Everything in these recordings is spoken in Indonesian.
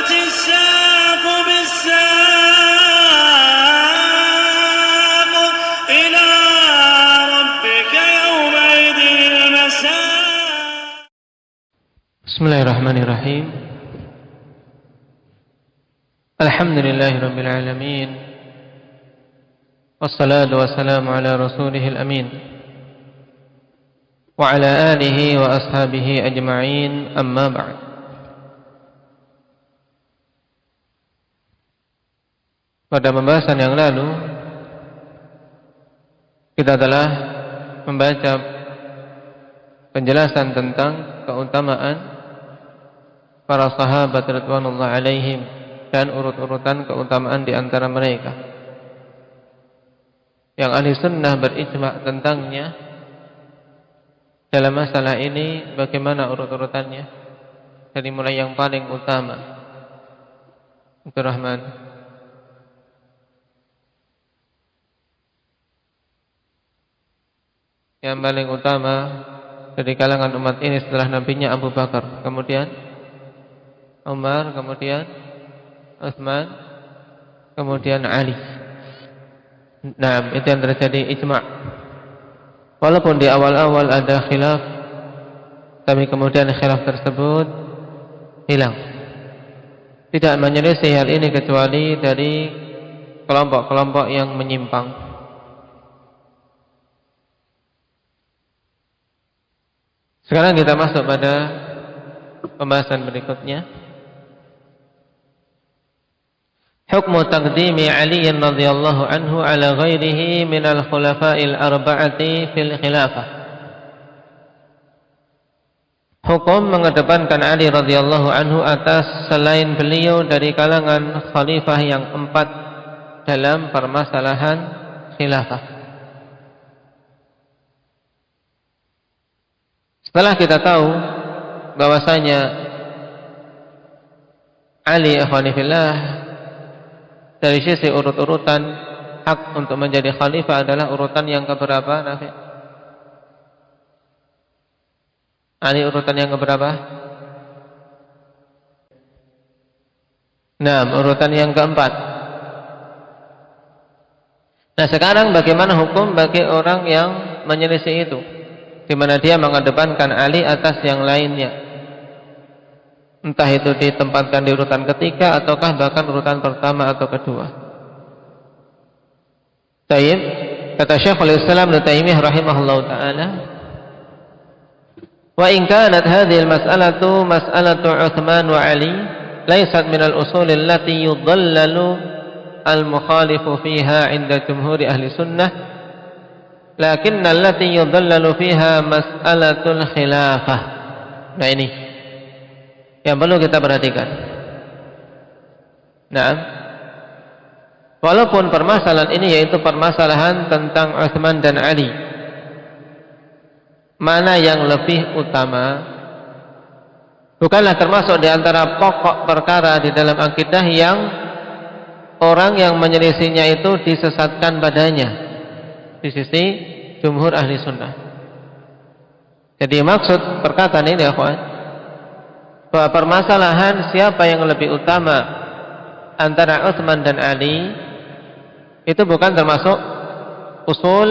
والتفت الساق بالساق إلى ربك يومئذ المساق. بسم الله الرحمن الرحيم. الحمد لله رب العالمين، والصلاة والسلام على رسوله الأمين وعلى آله وأصحابه أجمعين. أما بعد. Pada pembahasan yang lalu kita telah membaca penjelasan tentang keutamaan para sahabat radhiyallahu alaihim dan urut-urutan keutamaan di antara mereka yang ahli sunnah berijma' tentangnya. Dalam masalah ini bagaimana urut-urutannya dari mulai yang paling utama Abdurrahman. Yang paling utama dari kalangan umat ini setelah nabinya Abu Bakar, kemudian Umar, kemudian Utsman, kemudian Ali. Nah, itu yang terjadi ijma'. Walaupun di awal-awal ada khilaf, tapi kemudian khilaf tersebut hilang. Tidak menyelisih hal ini kecuali dari kelompok-kelompok yang menyimpang. Sekarang kita masuk pada pembahasan berikutnya. Hukmu taqdimi Ali radhiyallahu anhu ala ghairihi min al-khulafa'il arba'ati fil khilafah. Hukum mengedepankan Ali radhiyallahu anhu atas selain beliau dari kalangan khalifah yang 4 dalam permasalahan khilafah. Setelah kita tahu bahwasanya Ali ikhwanifillah dari sisi urut-urutan hak untuk menjadi khalifah adalah urutan yang keberapa, Nafi? Ali urutan yang keberapa? Nah, urutan yang keempat. Nah, sekarang bagaimana hukum bagi orang yang menyelisih itu, di mana dia mengedepankan Ali atas yang lainnya, entah itu ditempatkan di urutan ketiga ataukah bahkan urutan pertama atau kedua. Taib, kata Syekhul Islam Ibnu Taimiyah rahimahullahu taala, wa in kanat hadhihi al-mas'alatu mas'alatu Utsman wa Ali laysat min al-usul allati yudhallalu al-mukhalifu fiha 'inda jumhuri ahli sunnah, lakinna allati yudhallalu fiha mas'alatul khilafah. Nah, ini yang perlu kita perhatikan. Nah, walaupun permasalahan ini yaitu permasalahan tentang Utsman dan Ali, mana yang lebih utama, bukanlah termasuk di antara pokok perkara di dalam akidah yang orang yang menyelisihinya itu disesatkan padanya di sisi jumhur ahli sunnah. Jadi maksud perkataan ini ya kawan, bahwa permasalahan siapa yang lebih utama antara Utsman dan Ali itu bukan termasuk usul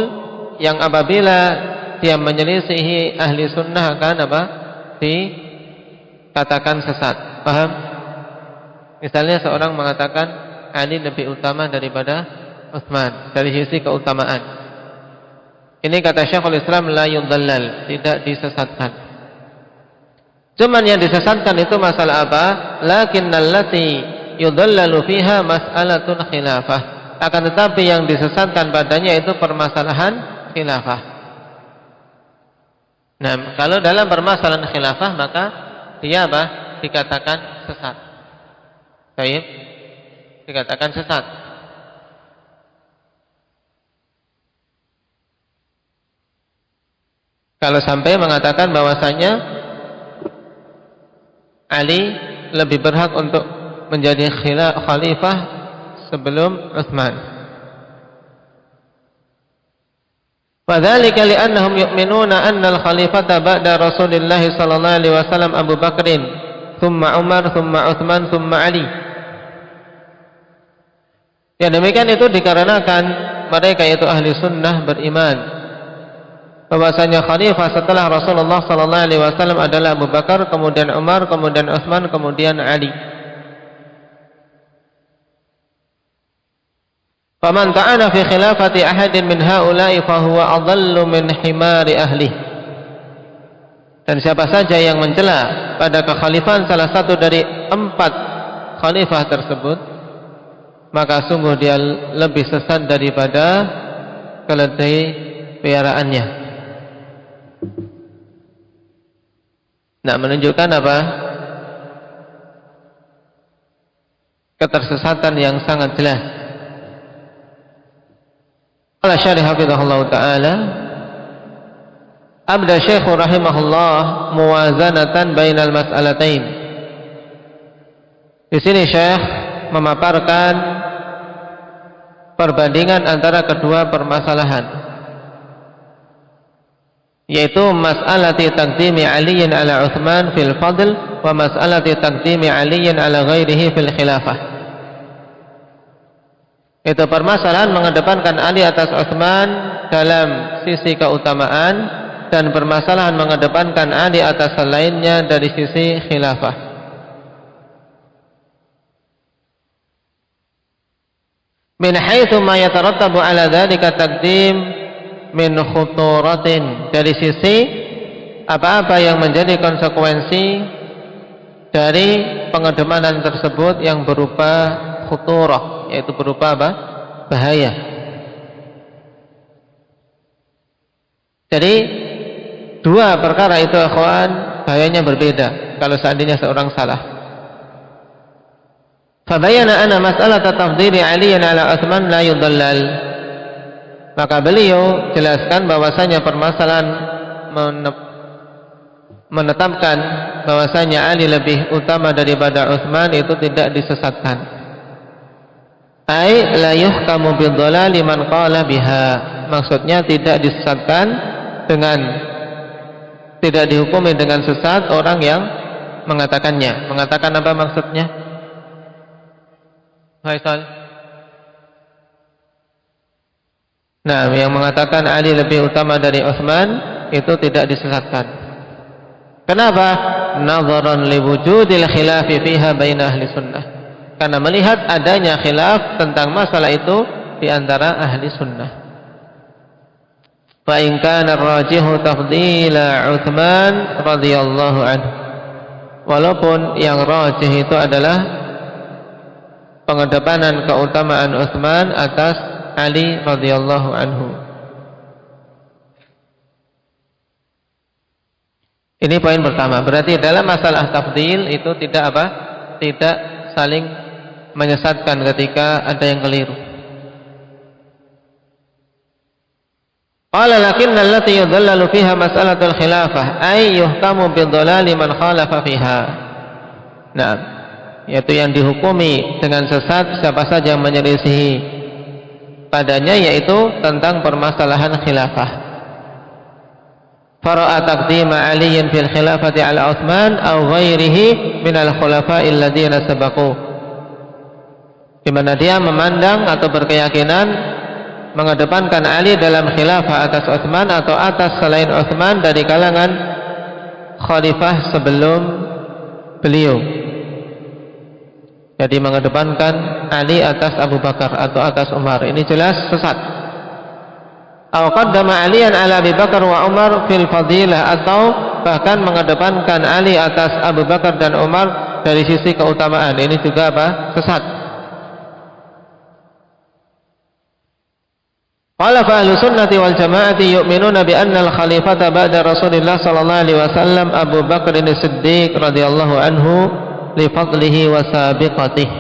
yang apabila dia menyelisihi ahli sunnah akan apa? Dikatakan sesat. Paham? Misalnya seorang mengatakan Ali lebih utama daripada Utsman dari sisi keutamaan. Ini kata Syekhul Islam la yudhallal, tidak disesatkan. Cuman yang disesatkan itu masalah apa? Lakinnal lati yudhallalu fiha mas'alatul khilafah. Akan tetapi yang disesatkan padanya itu permasalahan khilafah. Nah, kalau dalam permasalahan khilafah maka dia apa? Dikatakan sesat. Baik, dikatakan sesat. Kalau sampai mengatakan bahwasanya Ali lebih berhak untuk menjadi khalifah sebelum Utsman. Fadzalika li'annahum yu'minuna anna al-khalifata ba'da Rasulillah sallallahu alaihi wasallam Abu Bakrin, thumma Umar, thumma Utsman, thumma Ali. Ya, demikian itu dikarenakan mereka yaitu ahli sunnah beriman bahwasanya khalifah setelah Rasulullah sallallahu alaihi wasallam adalah Abu Bakar, kemudian Umar, kemudian Utsman, kemudian Ali. Faman ta'ana fi khilafati ahadin min haula'i fahuwa adallu min himari ahli. Dan siapa saja yang mencela pada kekhalifahan salah satu dari 4 khalifah tersebut, maka sungguh dia lebih sesat daripada keledai peliharaannya. Nah, menunjukkan apa? Ketersesatan yang sangat jelas. Qala syarih hafizahullah ta'ala, abda syekh rahimahullah muwazanatan bainal mas'alatain. Di sini syekh memaparkan perbandingan antara kedua permasalahan, yaitu mas'alati taqdimi Aliyin ala Utsman fil fadl wa mas'alati taqdimi Aliyin ala ghairihi fil khilafah. Itu permasalahan mengedepankan Ali atas Utsman dalam sisi keutamaan dan permasalahan mengedepankan Ali atas selainnya dari sisi khilafah. Min haitsu ma yatarattabu ala dzalika taqdim min khuturatin, dari sisi apa-apa yang menjadi konsekuensi dari pengedepanan tersebut yang berupa khuturah, yaitu berupa apa? Bahaya. Jadi dua perkara itu akhwan bahayanya berbeda kalau seandainya seorang salah. Fabayana anna mas'alat tafdhili Ali ala Utsman la yudallal. Maka beliau jelaskan bahwasanya permasalahan menetapkan bahwasanya Ali lebih utama daripada Utsman itu tidak disesatkan. Ai la yuhkamu bidhalali man qala biha. Maksudnya tidak disesatkan dengan, tidak dihukumi dengan sesat orang yang mengatakannya. Mengatakan apa maksudnya? Faisal. Nah, yang mengatakan Ali lebih utama dari Utsman itu tidak disesatkan. Kenapa? Nadharan li wujudil khilafi fiha baina ahli sunnah. Karena melihat adanya khilaf tentang masalah itu di antara ahli sunnah. Fa in kana ar-rajihu tafdila Utsman radhiyallahu anhu. Walaupun yang rajih itu adalah pengedepanan keutamaan Utsman atas Ali radhiyallahu anhu. Ini poin pertama. Berarti dalam masalah tafdil itu tidak apa? Tidak saling menyesatkan ketika ada yang keliru. Qala lakinna allati yudhallalu fiha mas'alatul khilafah ay yuhkamu bidhalali man khalafa fiha. Nah, yaitu yang dihukumi dengan sesat siapa saja yang menyelisihi padanya, yaitu tentang permasalahan khilafah. Fara'a taqdima Aliyin fil khilafati ala Utsman aw ghairihi minal khulafa'il ladzina sabaqu. Di mana dia memandang atau berkeyakinan mengedepankan Ali dalam khilafah atas Utsman atau atas selain Utsman dari kalangan khalifah sebelum beliau. Jadi mengedepankan Ali atas Abu Bakar atau atas Umar, ini jelas sesat. Aw qaddama Aliyan ala Abi Bakar wa Umar fil fadilah, atau bahkan mengedepankan Ali atas Abu Bakar dan Umar dari sisi keutamaan, ini juga apa? Sesat. Qala fa ahlu sunnati wal jama'ati yu'minuna bi anna al-khalifata ba'da Rasulillah sallallahu alaihi wasallam Abu Bakr as-Siddiq radhiyallahu anhu li fadlihi wa sabiqatihi.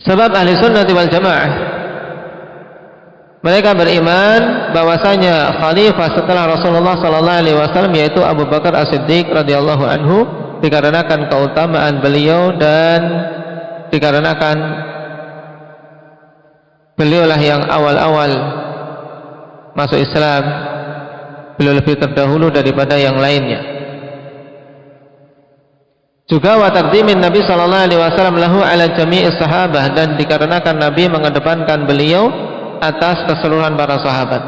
Sebab ahli sunnati wal jamaah mereka beriman bahwasanya khalifah setelah Rasulullah sallallahu alaihi wasallam yaitu Abu Bakar as-Siddiq radhiyallahu anhu, dikarenakan keutamaan beliau dan dikarenakan beliaulah yang awal-awal masuk Islam, beliau lebih terdahulu daripada yang lainnya. Juga wa taqdimin Nabi sallallahu alaihi wasallam lahu ala jami'is sahabah, dan dikarenakan Nabi mengedepankan beliau atas keseluruhan para sahabat.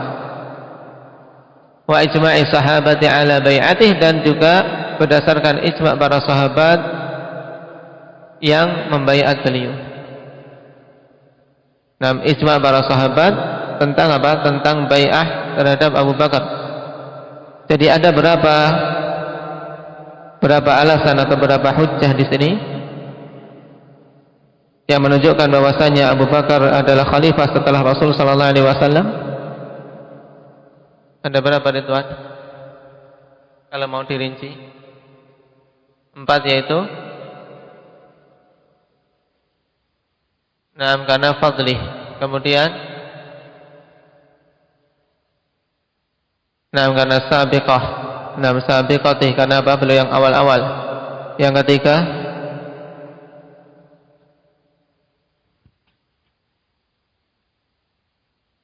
Wa ijma'i sahabati ala bai'atih, dan juga berdasarkan ijma' para sahabat yang membaiat beliau. Nah, ijma' para sahabat tentang apa? Tentang bai'ah terhadap Abu Bakar. Jadi ada berapa alasan atau berapa hujjah di sini yang menunjukkan bahwasanya Abu Bakar adalah khalifah setelah Rasul sallallahu alaihi wasallam? Ada berapa Ridwan? Kalau mau dirinci? 4, yaitu karena fadlih. Kemudian karena sabiqah. Sabiqatih, karena apa? Beliau yang awal-awal. Yang ketiga,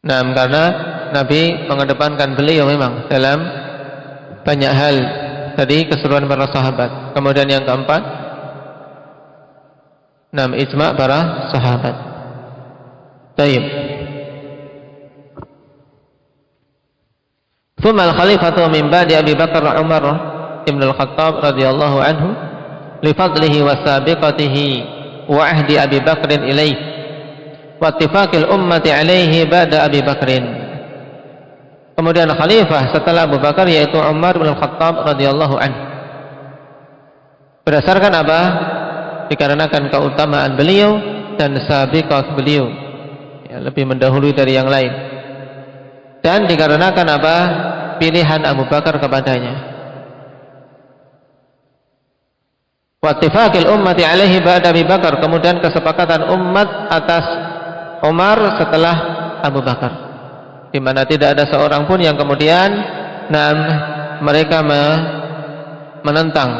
karena Nabi mengedepankan beliau memang dalam banyak hal tadi keseluruhan para sahabat. Kemudian yang keempat, ijma' para sahabat. Baik. Thumma al-khalifatu min ba'di Abi Bakar Umar ibn al-Khattab radhiyallahu anhu li fadlihi wa sabiqatihi wa ahdi Abi Bakrin ilaih wa ittifaqil ummati alaihi ba'da Abi Bakrin. Kemudian khalifah setelah Abu Bakar yaitu Umar bin Al-Khattab radhiyallahu anhu. Berdasarkan apa? Dikarenakan keutamaan beliau dan sabiqah beliau, ya, lebih mendahului dari yang lain. Dan dikarenakan apa? Pilihan Abu Bakar kepadanya. Wa ittifaqil ummati alaihi ba'da Abi Bakar, kemudian kesepakatan umat atas Umar setelah Abu Bakar, di mana tidak ada seorang pun yang kemudian mereka menentang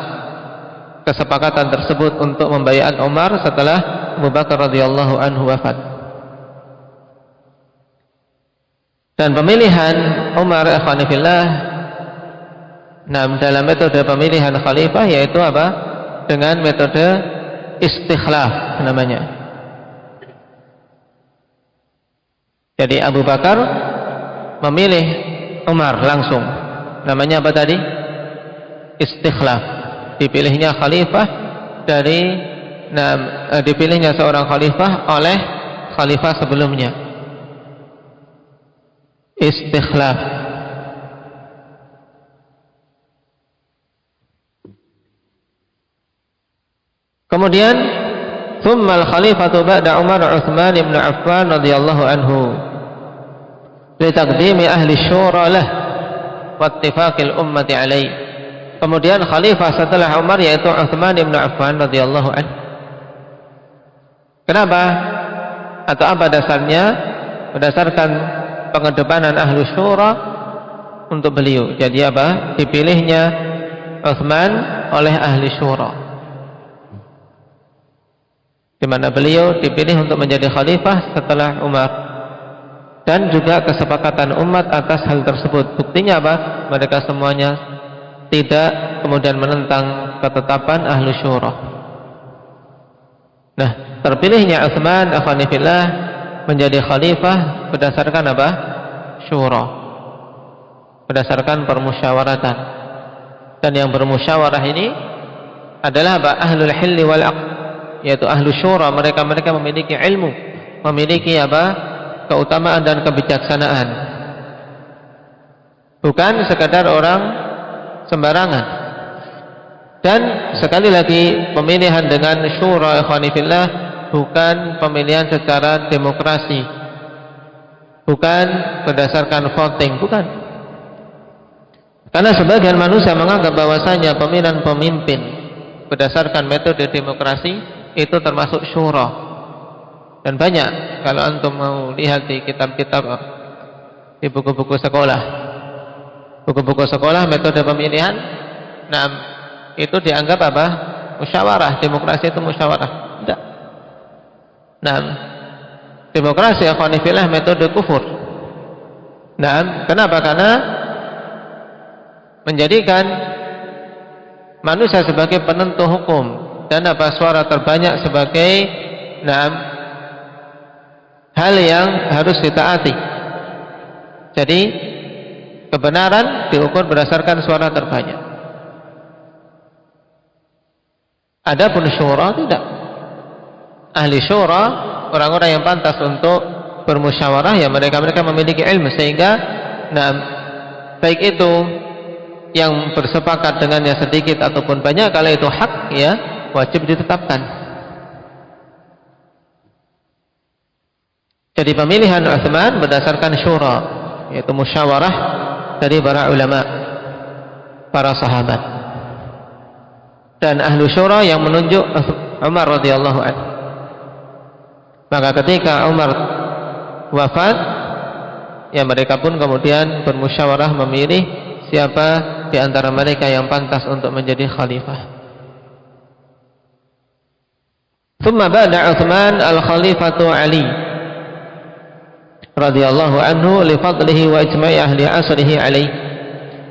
kesepakatan tersebut untuk membaiat Umar setelah Abu Bakar radhiyallahu anhu wafat. Dan pemilihan Umar ikhwanifillah dalam metode pemilihan khalifah yaitu apa? Dengan metode istikhlaf namanya. Jadi Abu Bakar memilih Umar langsung. Namanya apa tadi? Istikhlaf. Dipilihnya khalifah dipilihnya seorang khalifah oleh khalifah sebelumnya. Istikhlaf. Kemudian thumma al-khalifatu ba'da Umar Utsman ibn Affan radhiyallahu anhu li taqdimi ahli syura lah wa ittifaqil ummati alaih. Kemudian khalifah setelah Umar yaitu Utsman ibn Affan radhiyallahu anhu. Kenapa? Atau apa dasarnya? Berdasarkan pengedepanan ahlu syura untuk beliau. Jadi apa? Dipilihnya Utsman oleh ahli syura, di mana beliau dipilih untuk menjadi khalifah setelah Umar, dan juga kesepakatan umat atas hal tersebut. Buktinya apa? Mereka semuanya tidak kemudian menentang ketetapan ahlu syura. Nah, terpilihnya Utsman afanifillah menjadi khalifah berdasarkan apa? Syura, berdasarkan permusyawaratan. Dan yang bermusyawarah ini adalah apa? Ahlul hilli wal aqd, yaitu ahlu syura. Mereka memiliki ilmu, memiliki apa? Keutamaan dan kebijaksanaan, bukan sekadar orang sembarangan. Dan sekali lagi, pemilihan dengan syura ikhwanifillah bukan pemilihan secara demokrasi, bukan berdasarkan voting, bukan. Karena sebagian manusia menganggap bahwasanya pemilihan pemimpin berdasarkan metode demokrasi itu termasuk syura. Dan banyak, kalau antum mau lihat di kitab-kitab, di buku-buku sekolah, metode pemilihan, itu dianggap apa? Musyawarah. Demokrasi itu musyawarah. Tidak. Demokrasi akhwanifillah metode kufur. Kenapa? Karena menjadikan manusia sebagai penentu hukum dan suara terbanyak sebagai hal yang harus ditaati. Jadi kebenaran diukur berdasarkan suara terbanyak. Adapun syura tidak. Ahli syura, orang-orang yang pantas untuk bermusyawarah, ya mereka memiliki ilmu sehingga baik itu yang bersepakat dengannya sedikit ataupun banyak, kalau itu hak ya wajib ditetapkan. Jadi pemilihan Utsman berdasarkan syura, yaitu musyawarah dari para ulama, para sahabat. Dan ahlu syura yang menunjuk Umar radhiyallahu anhu. Maka ketika Umar wafat, ya mereka pun kemudian bermusyawarah memilih siapa di antara mereka yang pantas untuk menjadi khalifah. Thumma ba'da Utsman al-khalifatu Ali radhiyallahu anhu li fadlihi wa ijma'i ahli asrihi alaih.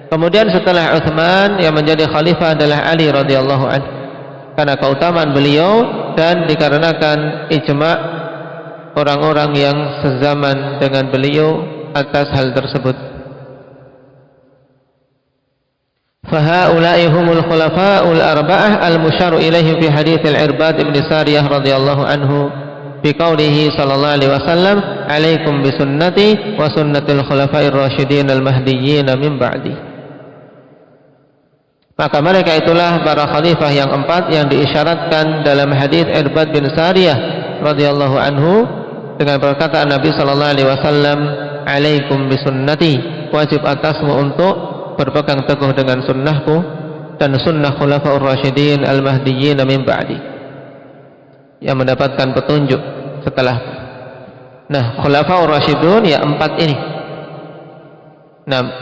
Kemudian setelah Utsman yang menjadi khalifah adalah Ali radhiyallahu anhu, karena keutamaan beliau dan dikarenakan ijma' orang-orang yang sezaman dengan beliau atas hal tersebut. Fahaula'i humul khulafa'ul arba'ah al-musyaru ilaihim fi hadits al-Irbad ibn Sariyah radhiyallahu anhu biqaulihi sallallahu alaihi wasallam, "Alaikum bisunnati wa sunnatil khulafa'ir rasyidin al-mahdiyyin min ba'di." Maka mereka itulah para khalifah yang empat yang diisyaratkan dalam hadis Irbad bin Sariyah radhiyallahu anhu dengan perkataan Nabi sallallahu alaihi wasallam, "Alaikum bisunnati," wajib atasmu untuk berpegang teguh dengan sunnahku dan sunnah khulafaur rasyidin al-mahdiyyin min ba'di, yang mendapatkan petunjuk setelah. Nah, khulafaur rasyidun ya empat ini.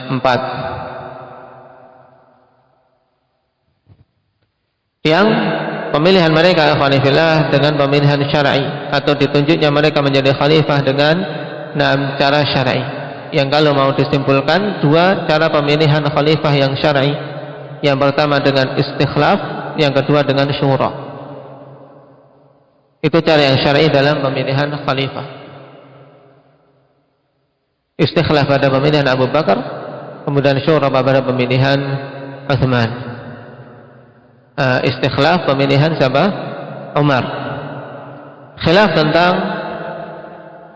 Empat. Yang pemilihan mereka khalifah dengan pemilihan syar'i, atau ditunjuknya mereka menjadi khalifah dengan cara syar'i. Yang kalau mau disimpulkan, dua cara pemilihan khalifah yang syar'i. Yang pertama dengan istikhlaf, yang kedua dengan syura. Itu cara yang syar'i dalam pemilihan khalifah. Istikhlaf pada pemilihan Abu Bakar, kemudian syura pada pemilihan Utsman. Istikhlaf pemilihan siapa? Umar. Khilaf tentang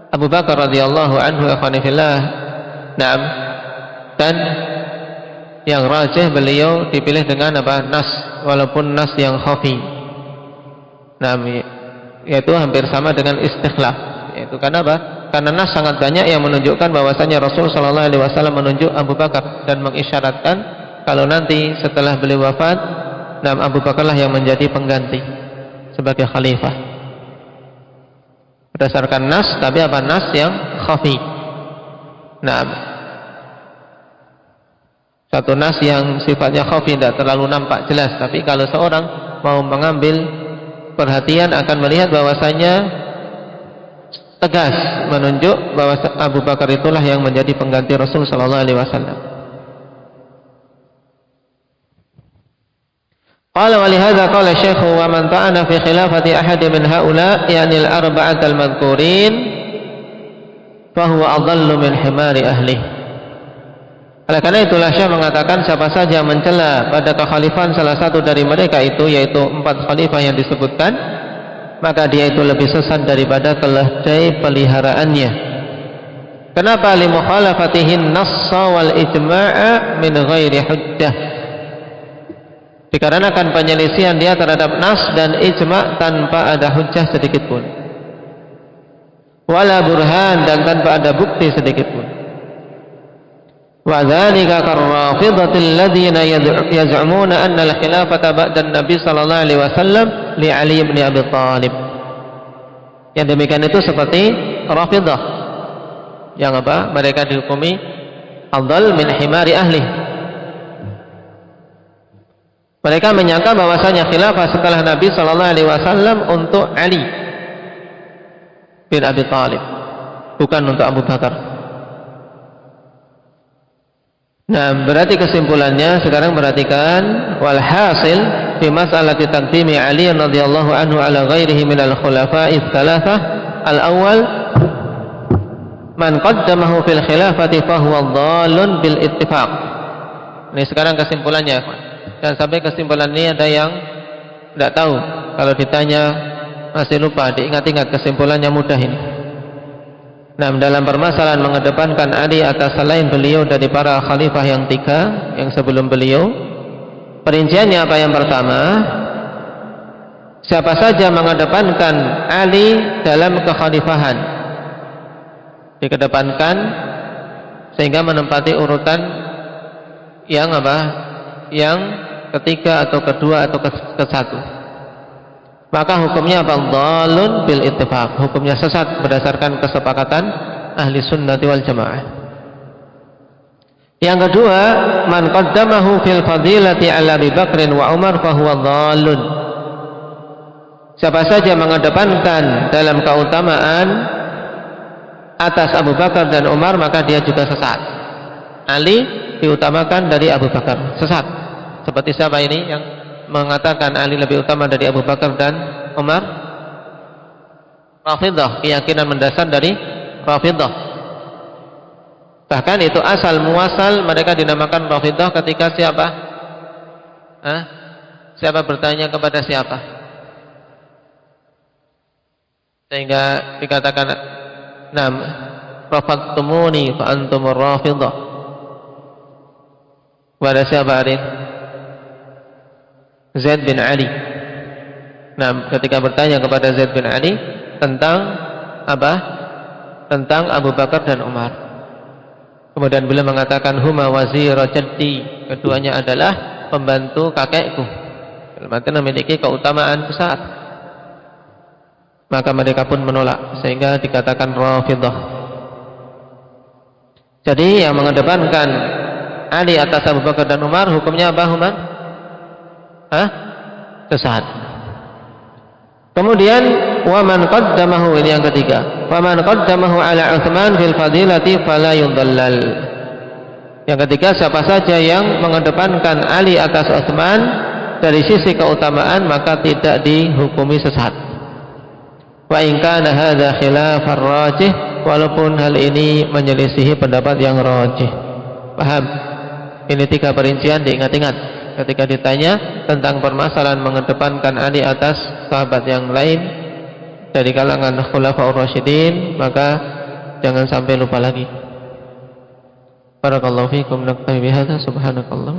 Abu Bakar radhiyallahu anhu ikhwanifillah. Dan yang rajih beliau dipilih dengan nas, walaupun nas yang khafi. Yaitu hampir sama dengan istikhlaf. Yaitu karena apa? Karena nas sangat banyak yang menunjukkan bahwasanya Rasul sallallahu alaihi wasallam menunjuk Abu Bakar dan mengisyaratkan kalau nanti setelah beliau wafat, Abu Bakarlah yang menjadi pengganti sebagai khalifah. Berdasarkan nas, tapi apa? Nas yang khafi. Satu nas yang sifatnya khafi, tidak terlalu nampak jelas, tapi kalau seorang mau mengambil perhatian akan melihat bahwasanya tegas menunjuk bahwa Abu Bakar itulah yang menjadi pengganti Rasul sallallahu alaihi wasallam. Qala wa lihadza qala Syekh wa man ta'ana fi khilafati ahad min haula yani al-arba'at al-madhkurin fa huwa adallu min himari ahli. Oleh karena itulah Syekh mengatakan siapa saja yang mencela pada kekhalifahan salah satu dari mereka itu, yaitu empat khalifah yang disebutkan, maka dia itu lebih sesat daripada keledai peliharaannya. Kenapa? Li mukhalafatihin nassa wal ijma'a min ghairi hujjah. Dikarenakan penyelisihan dia terhadap nas dan ijma' tanpa ada hujjah sedikit pun, wala burhan, dan tanpa ada bukti sedikit pun. Wa dzalika karrafidatil ladzina yaz'umuna anna al-khilafata ba'da an-nabi sallallahu alaihi wasallam li Ali bin Abi Thalib. Yang demikian itu seperti Rafidah yang apa? Mereka dihukumi afdal min himari ahli. Mereka menyangka bahwasanya khilafah setelah Nabi sallallahu alaihi wasallam untuk Ali bin Abi Thalib, bukan untuk Abu Bakar. Nah, berarti kesimpulannya sekarang perhatikan, walhasil fi mas'alati taqdimi Ali radhiyallahu anhu ala ghairihi minal khulafa'i tsalatsah al-awwal man qaddamahu fil khilafati fahuwa dhallun bil ittifaq. Ini sekarang kesimpulannya. Dan sampai kesimpulan ini ada yang tidak tahu, kalau ditanya masih lupa, diingat-ingat kesimpulannya mudah ini. Nah, dalam permasalahan mengedepankan Ali atas selain beliau dari para khalifah yang 3 yang sebelum beliau, perinciannya apa? Yang pertama, siapa saja mengedepankan Ali dalam kekhalifahan, dikedepankan sehingga menempati urutan yang apa? Yang ketiga atau kedua atau ke-1, maka hukumnya apa? Dhalun bil ittifaq, hukumnya sesat berdasarkan kesepakatan ahli sunnati wal jamaah. Yang kedua, man qaddamahu fil fadilati ala Abi Bakrin wa Umar fahuwa dhalun. Siapa saja mengedepankan dalam keutamaan atas Abu Bakar dan Umar, maka dia juga sesat. Ali diutamakan dari Abu Bakar, sesat. Seperti siapa ini yang mengatakan Ali lebih utama dari Abu Bakar dan Umar? Rafidhah, keyakinan mendasar dari Rafidhah. Bahkan itu asal muasal mereka dinamakan Rafidhah ketika siapa? Siapa bertanya kepada siapa? Sehingga dikatakan, "Nam rafadtumuni fa antumur Rafidhah." Kepada siapa hari? Zaid bin Ali. Nah, ketika bertanya kepada Zaid bin Ali tentang apa? Tentang Abu Bakar dan Umar. Kemudian beliau mengatakan, huma wazira jaddi, keduanya adalah pembantu kakekku. Berarti memiliki keutamaan besar. Maka mereka pun menolak, sehingga dikatakan Rafidhah. Jadi yang mengedepankan Ali atas Abu Bakar dan Umar, hukumnya apa, Umar? Sesat. Kemudian waman qaddamahu, ini yang ketiga, waman qaddamahu ala Utsman fil fadilati fala yudallal. Yang ketiga, siapa saja yang mengedepankan Ali atas Utsman dari sisi keutamaan, maka tidak dihukumi sesat. Wa in kana hadza khilafar rajih, walaupun hal ini menyelisihi pendapat yang rajih. Paham? Ini 3 perincian, diingat-ingat. Ketika ditanya tentang permasalahan mengedepankan Ali atas sahabat yang lain dari kalangan khulafaur rasyidin, maka jangan sampai lupa lagi. Barakallahu fiikum, naktafi bihadza, subhanakallah.